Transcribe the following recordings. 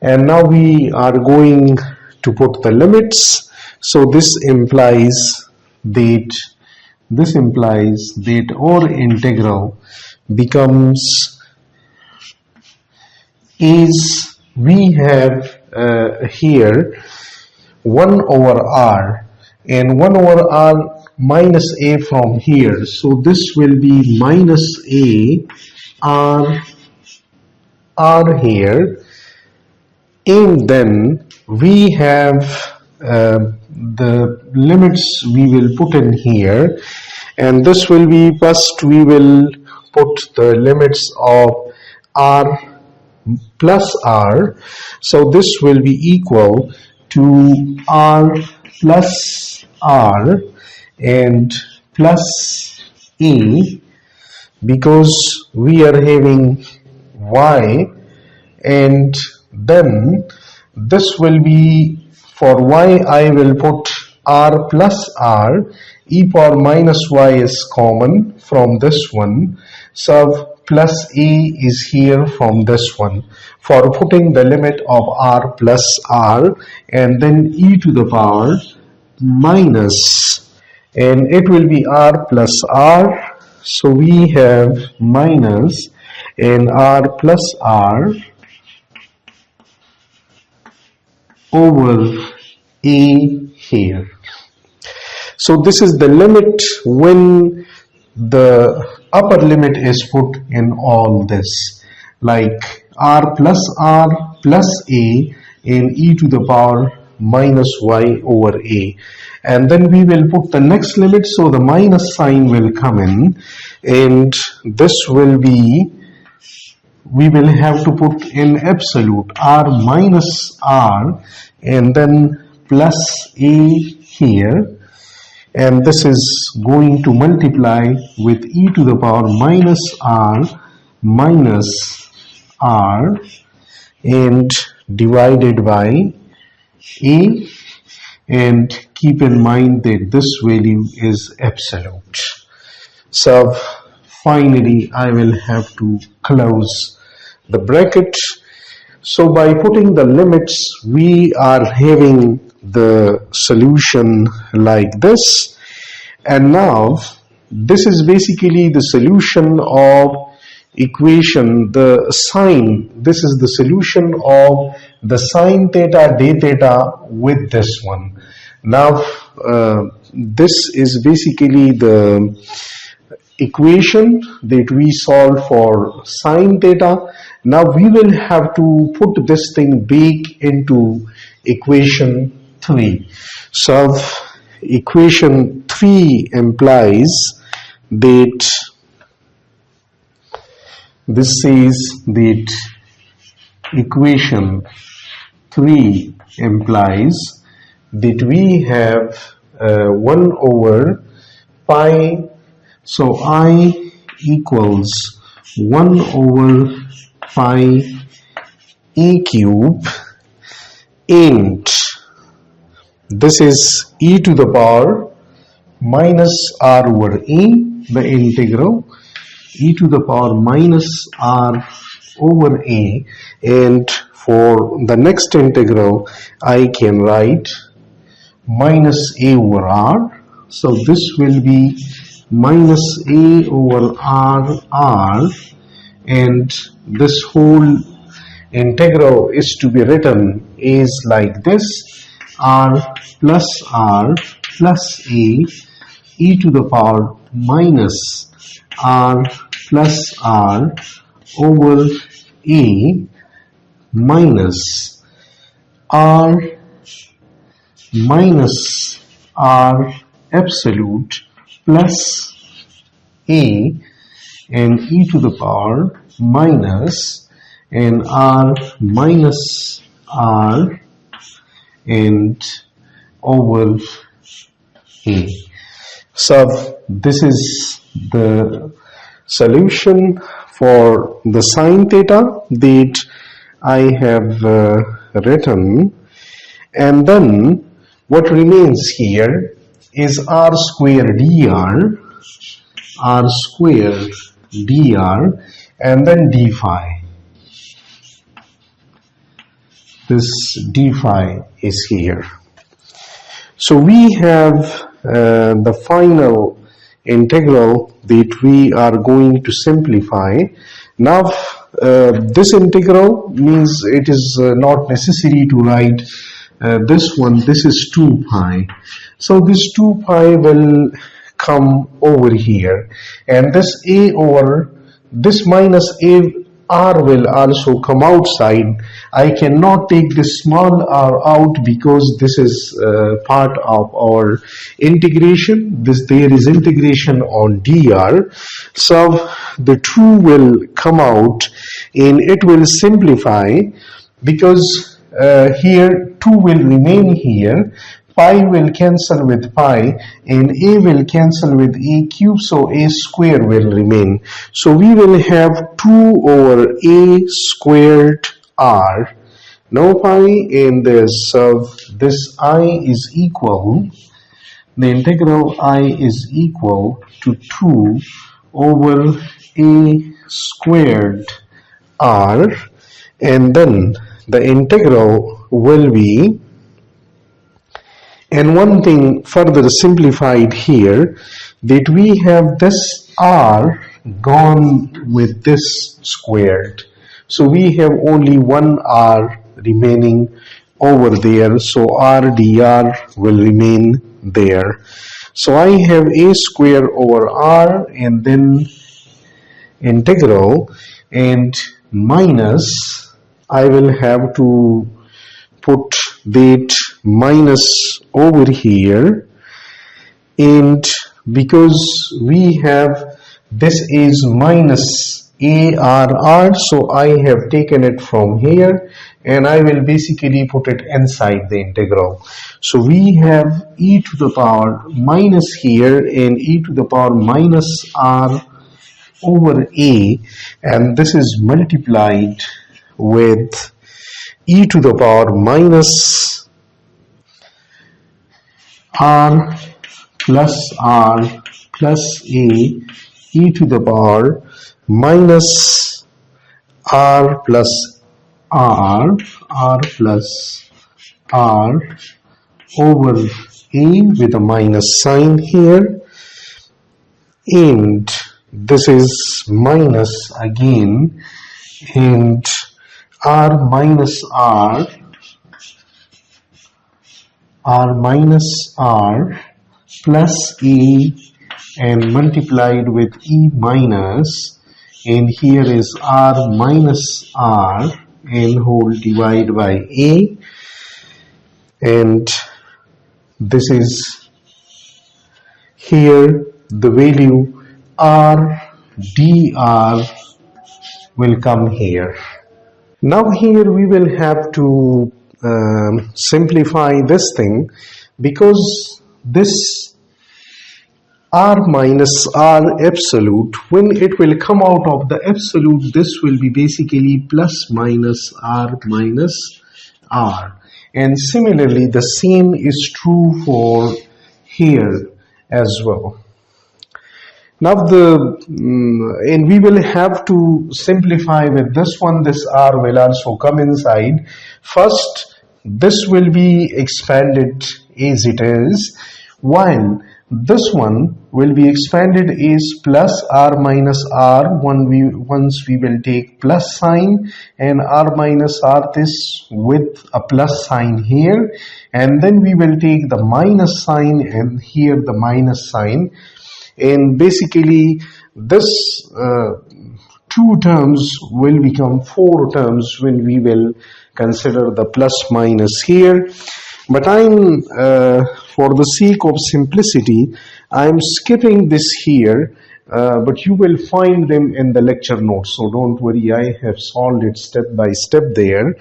and now we are going to put the limits. So this implies that our integral becomes, is we have here 1 over r, and 1 over r minus a from here, so this will be minus a r here, and then we have the limits we will put in here, and this will be, first we will put the limits of r plus r, so this will be equal to r plus r and plus a, because we are having y, and then this will be, for y I will put r plus r, e power minus y is common from this one, so plus a is here from this one, for putting the limit of r plus r, and then e to the power minus, and it will be r plus r, so we have minus and r plus r over a here. So this is the limit when the upper limit is put in all this, like r plus a and e to the power minus y over a, and then we will put the next limit, so the minus sign will come in, and this will be, we will have to put in absolute r minus r and then plus a here, and this is going to multiply with e to the power minus r and divided by a, and keep in mind that this value is absolute. So finally I will have to close the bracket. So by putting the limits, we are having the solution like this, and now this is basically the solution of equation, the sine, this is the solution of the sine theta d theta with this one. Now this is basically the equation that we solve for sine theta. Now we will have to put this thing back into equation 3. So equation 3 implies that, this says that equation 3 implies that we have 1 over pi, so I equals 1 over pi a cube, and this is e to the power minus r over a, the integral e to the power minus r over a, and for the next integral I can write minus a over r, so this will be minus a over r, and this whole integral is to be written is like this, r plus a e to the power minus r plus r over a minus r absolute plus a and e to the power minus and r minus r and over a. So this is the solution for the sine theta that I have written, and then what remains here is r square dr, and then d phi. this d phi is here. So we have the final integral that we are going to simplify. Now this integral means it is not necessary to write this one. This is 2 pi. So this 2 pi will come over here, and this a over this minus a r will also come outside. I cannot take this small r out because this is part of our integration. There is integration on dr. So the 2 will come out and it will simplify, because here 2 will remain here. Pi will cancel with pi and a will cancel with a cube, so a square will remain. So we will have 2 over a squared r, no pi, and this I is equal, the integral I is equal to 2 over a squared r, and then the integral will be, and one thing further simplified here, that we have this r gone with this squared. So we have only one r remaining over there, so r dr will remain there. So I have a square over r and then integral, and minus, I will have to put that minus over here, and because we have this is minus arr, so I have taken it from here and I will basically put it inside the integral. So we have e to the power minus here and e to the power minus r over a, and this is multiplied with e to the power minus r plus a e to the power minus r plus r plus r over a with a minus sign here, and this is minus again, and r minus r minus r plus a, and multiplied with e minus, and here is r minus r and whole divided by a, and this is here the value r dr will come here. Now here we will have to simplify this thing, because this r minus r absolute, when it will come out of the absolute, this will be basically plus minus r minus r, and similarly the same is true for here as well. Now and we will have to simplify with this one. This r will also come inside. First, this will be expanded as it is, while this one will be expanded as plus r minus r once we will take plus sign, and r minus r this with a plus sign here, and then we will take the minus sign and here the minus sign, and basically this 2 terms will become 4 terms when we will consider the plus minus here. But I'm for the sake of simplicity, I'm skipping this here, but you will find them in the lecture notes, so don't worry, I have solved it step by step there.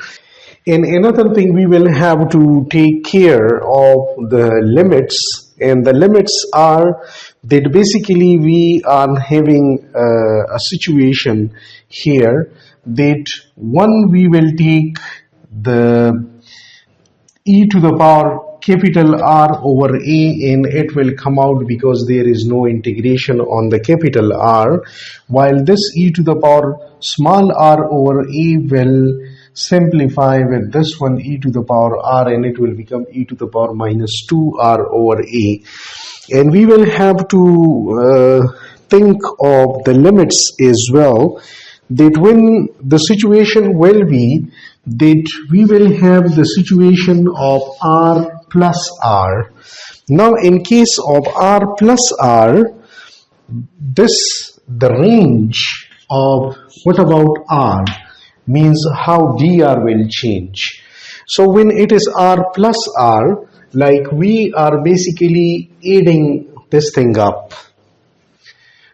And another thing, we will have to take care of the limits, and the limits are that basically we are having a situation here that one, we will take the e to the power capital R over a, and it will come out because there is no integration on the capital R, while this e to the power small r over a will simplify with this one e to the power r, and it will become e to the power minus 2r over a. And we will have to think of the limits as well, that when the situation will be that we will have the situation of r plus r. Now in case of r plus r, the range of what about r means how dr will change. So when it is r plus r, like we are basically adding this thing up.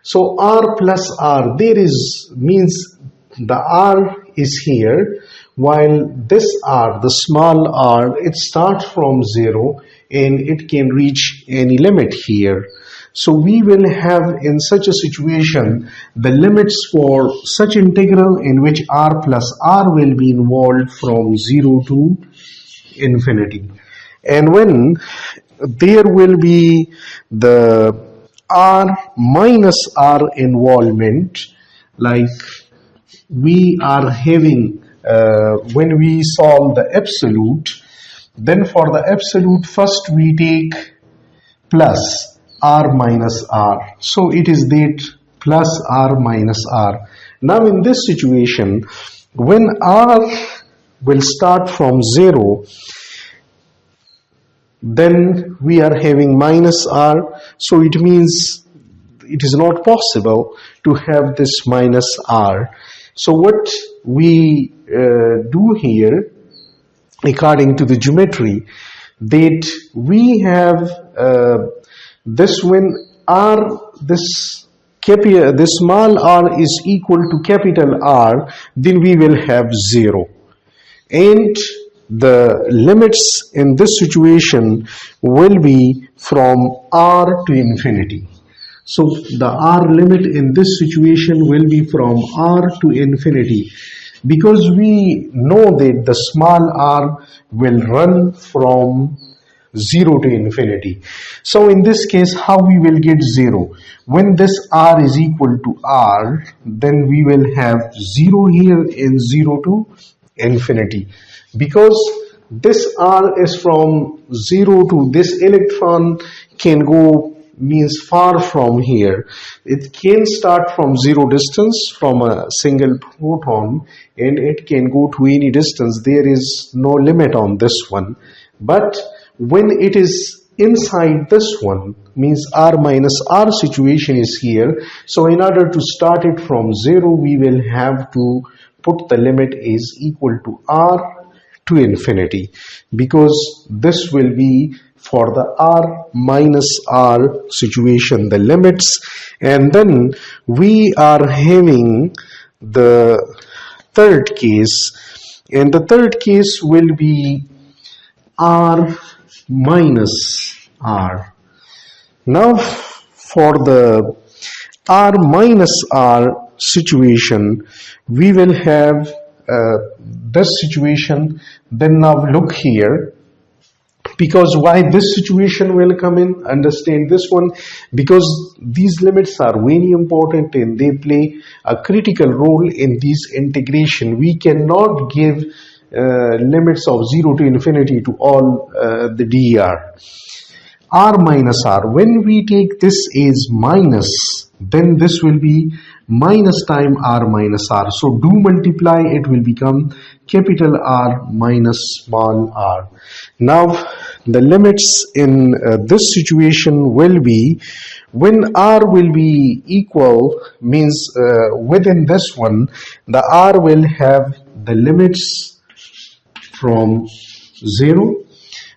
So r plus r, there is means the r is here, while this r, the small r, it starts from 0 and it can reach any limit here. So we will have in such a situation the limits for such integral in which r plus r will be involved from 0 to infinity. And when there will be the r minus r involvement, like we are having when we solve the absolute, then for the absolute first we take plus r minus r. So it is that plus r minus r. Now in this situation, when r will start from 0, then we are having minus r. So it means it is not possible to have this minus r. So what we do here, according to the geometry, that we have this when r, this small r is equal to capital R, then we will have 0. And the limits in this situation will be from r to infinity. So the r limit in this situation will be from r to infinity, because we know that the small r will run from 0 to infinity. So in this case, how we will get 0? When this r is equal to r, then we will have 0 here and 0 to infinity. Because this r is from 0 to this electron can go means far from here. It can start from 0 distance from a single proton, and it can go to any distance. There is no limit on this one. But when it is inside this one, means r minus r situation is here. So in order to start it from 0, we will have to put the limit is equal to r to infinity, because this will be for the r minus r situation, the limits. And then we are having the third case, and the third case will be r minus r. Now for the r minus r situation, we will have this situation. Then now look here, because why this situation will come in, understand this one, because these limits are very important and they play a critical role in this integration. We cannot give limits of 0 to infinity to all the dr. R minus r, when we take this as minus, then this will be minus time r minus r. So do multiply, it will become capital R minus small r. Now the limits in this situation will be, when r will be equal, means within this one, the r will have the limits from 0.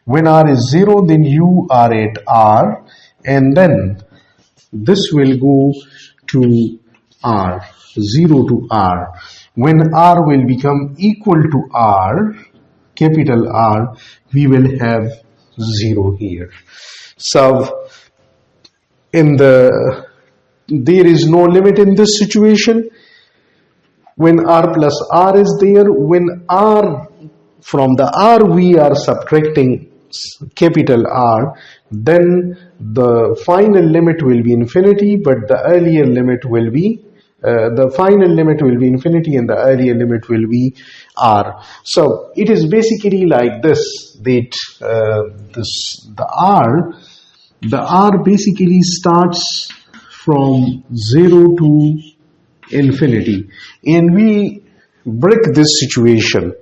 When r is 0, then you are at r, and then this will go to r, 0 to r. When r will become equal to r, capital R, we will have 0 here. So there is no limit in this situation. When r plus r is there, when r, from the r we are subtracting capital R, then the final limit will be infinity, but the earlier limit will be the final limit will be infinity and the earlier limit will be r. So it is basically like this, that the r basically starts from 0 to infinity, and we break this situation.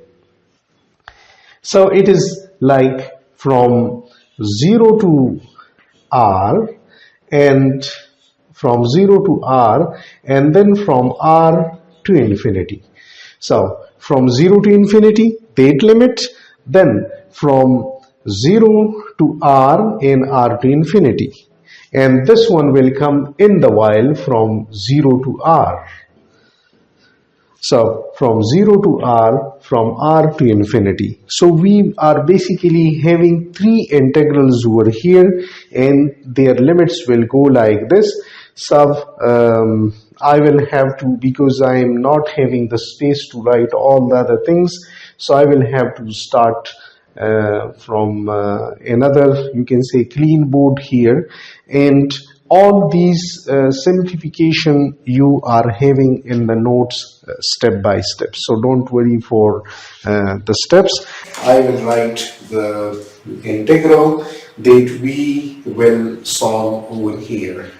So it is like from 0 to r, and from 0 to r, and then from r to infinity. So from 0 to infinity, that limit, then from 0 to r and r to infinity, and this one will come in the while from 0 to r. So from 0 to r, from r to infinity. So we are basically having three integrals over here, and their limits will go like this. So I will have to, because I am not having the space to write all the other things, so I will have to start from another, you can say, clean board here, and all these simplification you are having in the notes step by step. So don't worry for the steps. I will write the integral that we will solve over here.